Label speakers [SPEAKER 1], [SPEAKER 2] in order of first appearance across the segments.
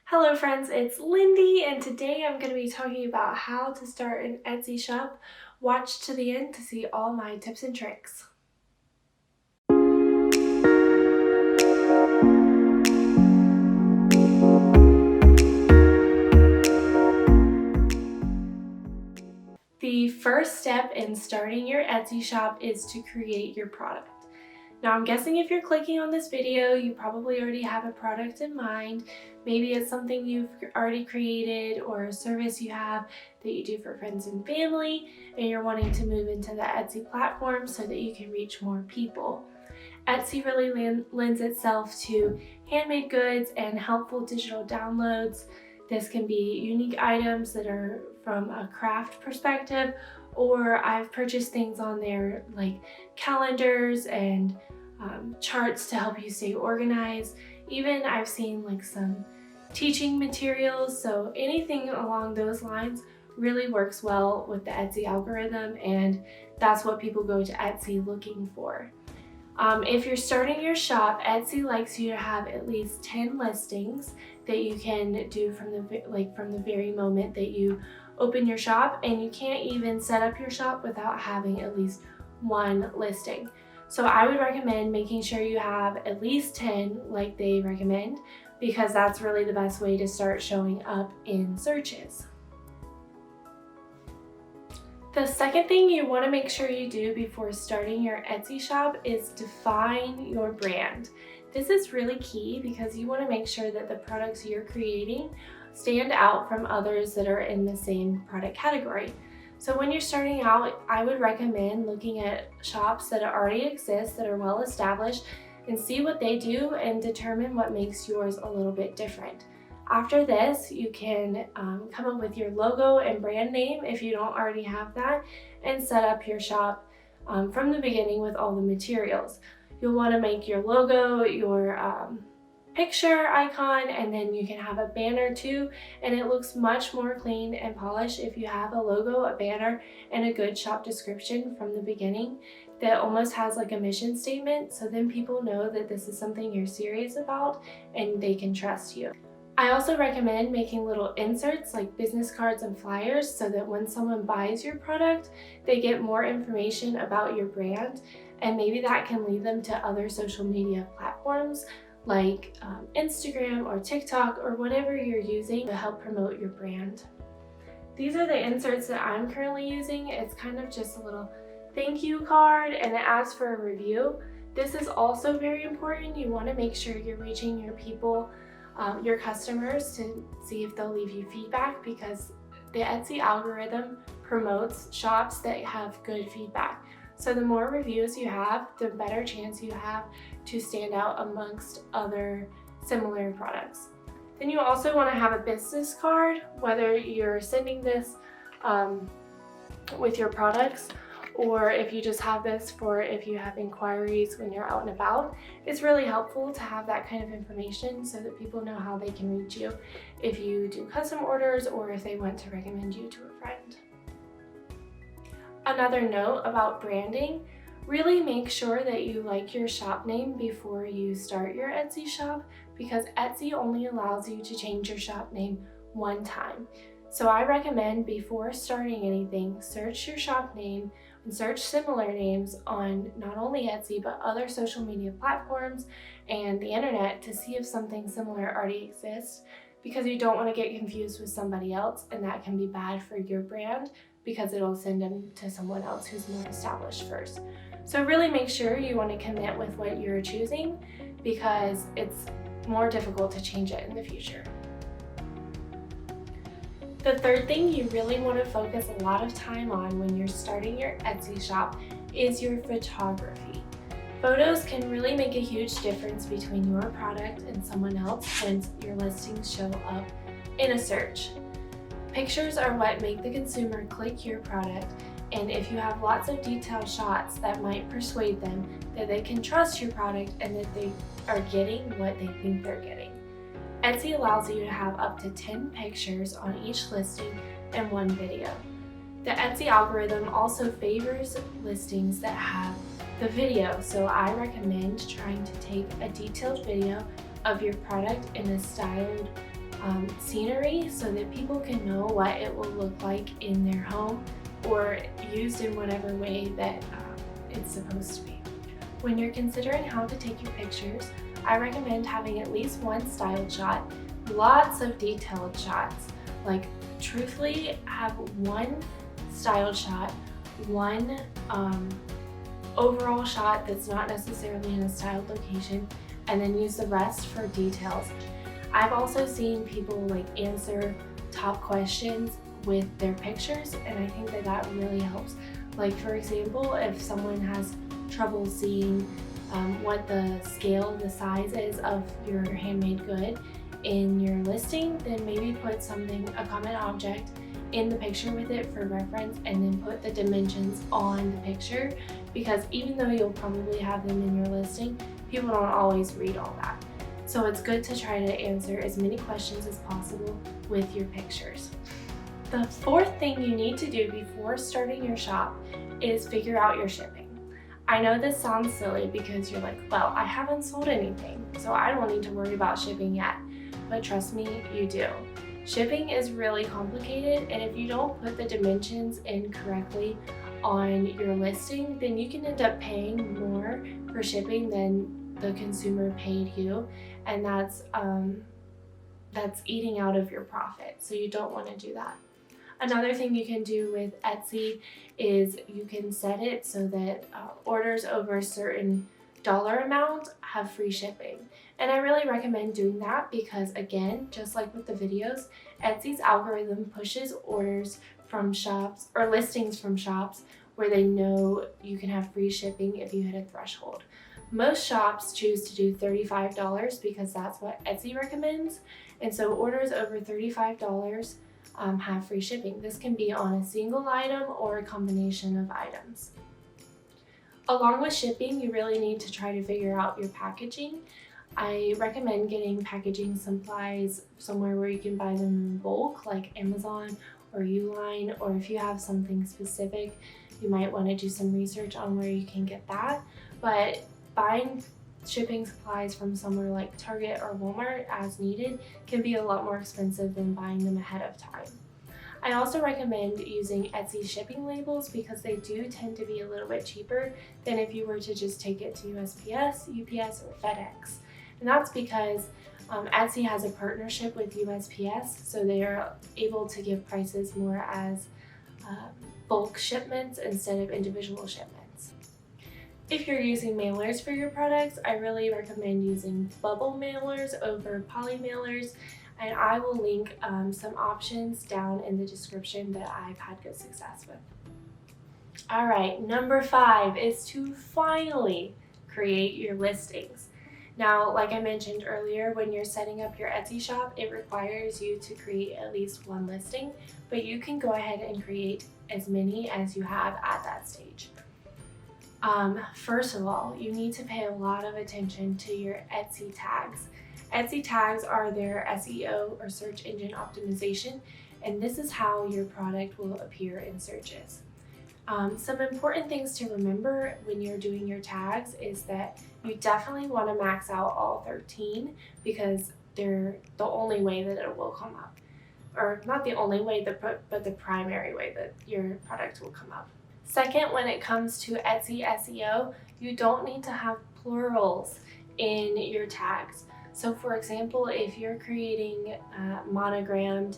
[SPEAKER 1] Hello friends, it's Lindy and today I'm going to be talking about how to start an Etsy shop. Watch to the end to see all my tips and tricks. The first step in starting your Etsy shop is to create your product. Now I'm guessing if you're clicking on this video, you probably already have a product in mind. Maybe it's something you've already created or a service you have that you do for friends and family, and you're wanting to move into the Etsy platform so that you can reach more people. Etsy really lends itself to handmade goods and helpful digital downloads. This can be unique items that are from a craft perspective, or I've purchased things on there like calendars and charts to help you stay organized. Even I've seen like some teaching materials, so anything along those lines really works well with the Etsy algorithm, and that's what people go to Etsy looking for. If you're starting your shop, Etsy likes you to have at least 10 listings that you can do from the very moment that you open your shop, and you can't even set up your shop without having at least one listing. So I would recommend making sure you have at least 10 like they recommend, because that's really the best way to start showing up in searches. The second thing you want to make sure you do before starting your Etsy shop is define your brand. This is really key because you want to make sure that the products you're creating stand out from others that are in the same product category. So when you're starting out, I would recommend looking at shops that already exist, that are well established, and see what they do and determine what makes yours a little bit different. After this, you can come up with your logo and brand name if you don't already have that, and set up your shop from the beginning with all the materials. You'll want to make your logo, your picture icon, and then you can have a banner too, and it looks much more clean and polished if you have a logo, a banner, and a good shop description from the beginning that almost has like a mission statement, so then people know that this is something you're serious about and they can trust you. I also recommend making little inserts like business cards and flyers so that when someone buys your product, they get more information about your brand, and maybe that can lead them to other social media platforms like Instagram or TikTok or whatever you're using to help promote your brand. These are the inserts that I'm currently using. It's kind of just a little thank you card, and it asks for a review. This is also very important. You want to make sure you're reaching your people, your customers, to see if they'll leave you feedback, because the Etsy algorithm promotes shops that have good feedback. So the more reviews you have, the better chance you have to stand out amongst other similar products. Then you also want to have a business card, whether you're sending this with your products, or if you just have this for if you have inquiries when you're out and about. It's really helpful to have that kind of information so that people know how they can reach you if you do custom orders or if they want to recommend you to a friend. Another note about branding: really make sure that you like your shop name before you start your Etsy shop, because Etsy only allows you to change your shop name one time. So I recommend before starting anything, search your shop name and search similar names on not only Etsy but other social media platforms and the internet to see if something similar already exists, because you don't want to get confused with somebody else, and that can be bad for your brand because it'll send them to someone else who's more established first. So really make sure you want to commit with what you're choosing, because it's more difficult to change it in the future. The third thing you really want to focus a lot of time on when you're starting your Etsy shop is your photography. Photos can really make a huge difference between your product and someone else when your listings show up in a search. Pictures are what make the consumer click your product, and if you have lots of detailed shots, that might persuade them that they can trust your product and that they are getting what they think they're getting. Etsy allows you to have up to 10 pictures on each listing and one video. The Etsy algorithm also favors listings that have the video, so I recommend trying to take a detailed video of your product in a styled scenery so that people can know what it will look like in their home or used in whatever way that it's supposed to be. When you're considering how to take your pictures, I recommend having at least one styled shot, lots of detailed shots. Like, truthfully, have one styled shot, one overall shot that's not necessarily in a styled location, and then use the rest for details. I've also seen people like answer top questions with their pictures, and I think that really helps. Like, for example, if someone has trouble seeing what the scale, the size is of your handmade good in your listing, then maybe put something, a common object, in the picture with it for reference, and then put the dimensions on the picture, because even though you'll probably have them in your listing, people don't always read all that. So it's good to try to answer as many questions as possible with your pictures. The fourth thing you need to do before starting your shop is figure out your shipping. I know this sounds silly because you're like, well, I haven't sold anything, so I don't need to worry about shipping yet. But trust me, you do. Shipping is really complicated, and if you don't put the dimensions in correctly on your listing, then you can end up paying more for shipping than the consumer paid you, and that's eating out of your profit, so you don't want to do that. Another thing you can do with Etsy is you can set it so that orders over a certain dollar amount have free shipping. And I really recommend doing that because, again, just like with the videos, Etsy's algorithm pushes orders from shops or listings from shops where they know you can have free shipping if you hit a threshold. Most shops choose to do $35 because that's what Etsy recommends. And so orders over $35 have free shipping. This can be on a single item or a combination of items. Along with shipping, you really need to try to figure out your packaging. I recommend getting packaging supplies somewhere where you can buy them in bulk, like Amazon or Uline, or if you have something specific, you might want to do some research on where you can get that. But buying shipping supplies from somewhere like Target or Walmart as needed can be a lot more expensive than buying them ahead of time. I also recommend using Etsy shipping labels because they do tend to be a little bit cheaper than if you were to just take it to USPS, UPS, or FedEx. And that's because Etsy has a partnership with USPS, so they are able to give prices more as bulk shipments instead of individual shipments. If you're using mailers for your products, I really recommend using bubble mailers over poly mailers, and I will link some options down in the description that I've had good success with. All right, number 5 is to finally create your listings. Now, like I mentioned earlier, when you're setting up your Etsy shop, it requires you to create at least one listing, but you can go ahead and create as many as you have at that stage. First of all, you need to pay a lot of attention to your Etsy tags. Etsy tags are their SEO or search engine optimization, and this is how your product will appear in searches. Some important things to remember when you're doing your tags is that you definitely want to max out all 13 because they're the only way that it will come up. Or not the only way, but the primary way that your product will come up. Second, when it comes to Etsy SEO, you don't need to have plurals in your tags. So for example, if you're creating monogrammed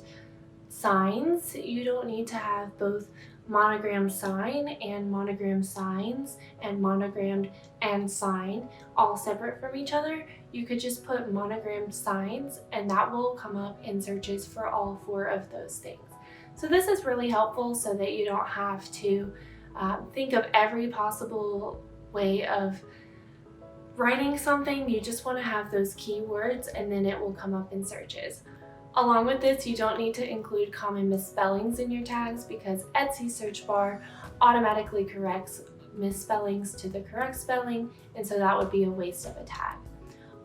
[SPEAKER 1] signs, you don't need to have both monogrammed sign and monogrammed signs and monogrammed and sign all separate from each other. You could just put monogrammed signs and that will come up in searches for all 4 of those things. So this is really helpful so that you don't have to think of every possible way of writing something. You just want to have those keywords and then it will come up in searches. Along with this, you don't need to include common misspellings in your tags because Etsy search bar automatically corrects misspellings to the correct spelling, and so that would be a waste of a tag.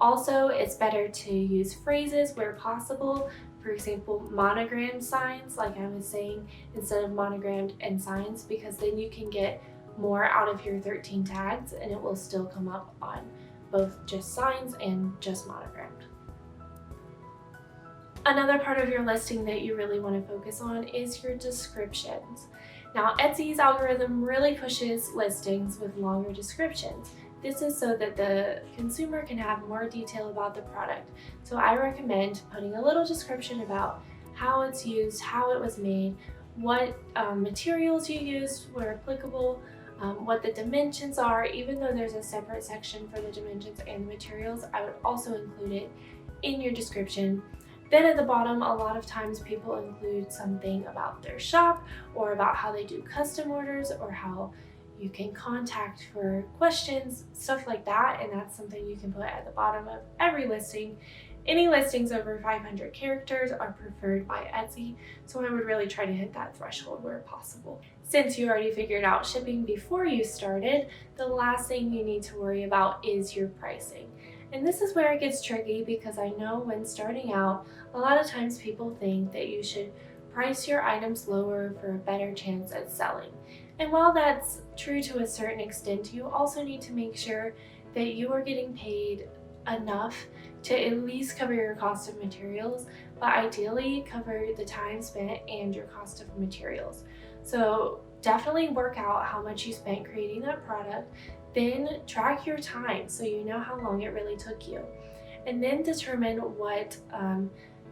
[SPEAKER 1] Also, it's better to use phrases where possible. For example, monogrammed signs, like I was saying, instead of monogrammed and signs, because then you can get more out of your 13 tags and it will still come up on both just signs and just monogrammed. Another part of your listing that you really want to focus on is your descriptions. Now, Etsy's algorithm really pushes listings with longer descriptions. This is so that the consumer can have more detail about the product. So I recommend putting a little description about how it's used, how it was made, what materials you used where applicable, what the dimensions are. Even though there's a separate section for the dimensions and materials, I would also include it in your description. Then at the bottom, a lot of times people include something about their shop or about how they do custom orders or how you can contact for questions, stuff like that. And that's something you can put at the bottom of every listing. Any listings over 500 characters are preferred by Etsy, so I would really try to hit that threshold where possible. Since you already figured out shipping before you started, the last thing you need to worry about is your pricing. And this is where it gets tricky, because I know when starting out, a lot of times people think that you should price your items lower for a better chance at selling. And while that's true to a certain extent, you also need to make sure that you are getting paid enough to at least cover your cost of materials, but ideally cover the time spent and your cost of materials. So definitely work out how much you spent creating that product, then track your time so you know how long it really took you, and then determine what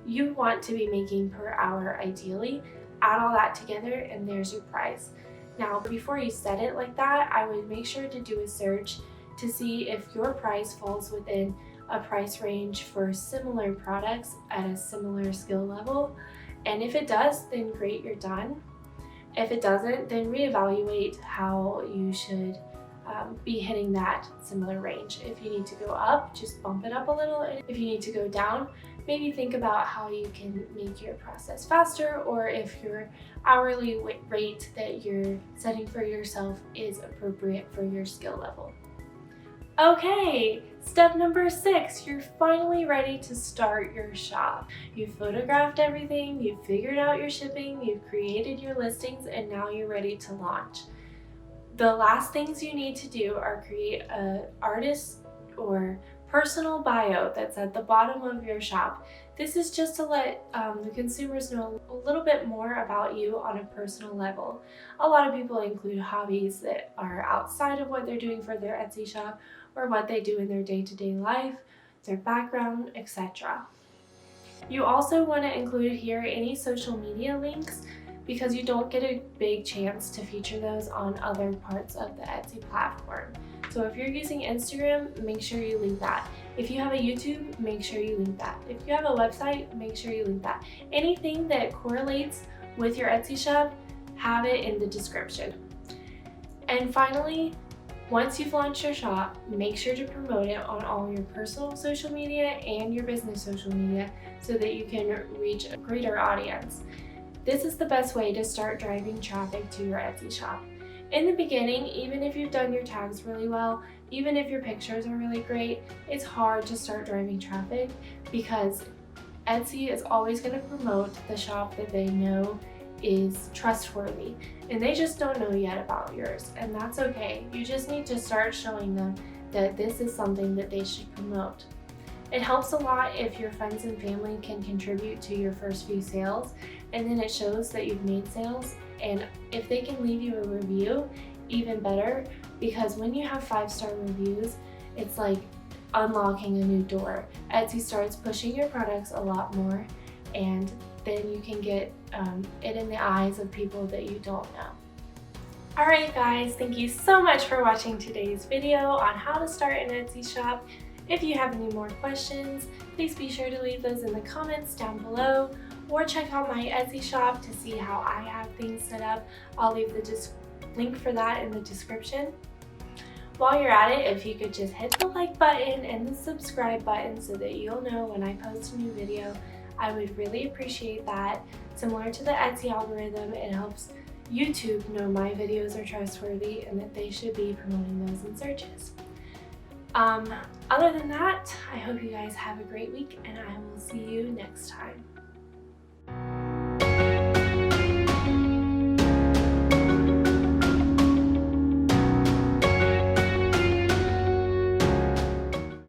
[SPEAKER 1] you want to be making per hour ideally. Add all that together and there's your price. Now, before you set it like that, I would make sure to do a search to see if your price falls within a price range for similar products at a similar skill level. And if it does, then great, you're done. If it doesn't, then reevaluate how you should be hitting that similar range. If you need to go up, just bump it up a little. And if you need to go down, maybe think about how you can make your process faster, or if your hourly rate that you're setting for yourself is appropriate for your skill level. Okay, step number 6, you're finally ready to start your shop. You've photographed everything, you've figured out your shipping, you've created your listings, and now you're ready to launch. The last things you need to do are create an artist or personal bio that's at the bottom of your shop. This is just to let the consumers know a little bit more about you on a personal level. A lot of people include hobbies that are outside of what they're doing for their Etsy shop, or what they do in their day-to-day life, their background, etc. You also want to include here any social media links, because you don't get a big chance to feature those on other parts of the Etsy platform. So if you're using Instagram, make sure you link that. If you have a YouTube, make sure you link that. If you have a website, make sure you link that. Anything that correlates with your Etsy shop, have it in the description. And finally, once you've launched your shop, make sure to promote it on all your personal social media and your business social media so that you can reach a greater audience. This is the best way to start driving traffic to your Etsy shop. In the beginning, even if you've done your tags really well, even if your pictures are really great, it's hard to start driving traffic, because Etsy is always going to promote the shop that they know is trustworthy, and they just don't know yet about yours, and that's okay. You just need to start showing them that this is something that they should promote. It helps a lot if your friends and family can contribute to your first few sales, and then it shows that you've made sales. And if they can leave you a review, even better, because when you have 5-star reviews, it's like unlocking a new door. Etsy starts pushing your products a lot more, and then you can get it in the eyes of people that you don't know. Alright guys, thank you so much for watching today's video on how to start an Etsy shop. If you have any more questions, please be sure to leave those in the comments down below, or check out my Etsy shop to see how I have things set up. I'll leave the link for that in the description. While you're at it, if you could just hit the like button and the subscribe button so that you'll know when I post a new video, I would really appreciate that. Similar to the Etsy algorithm, it helps YouTube know my videos are trustworthy and that they should be promoting those in searches. Other than that, I hope you guys have a great week, and I will see you next time.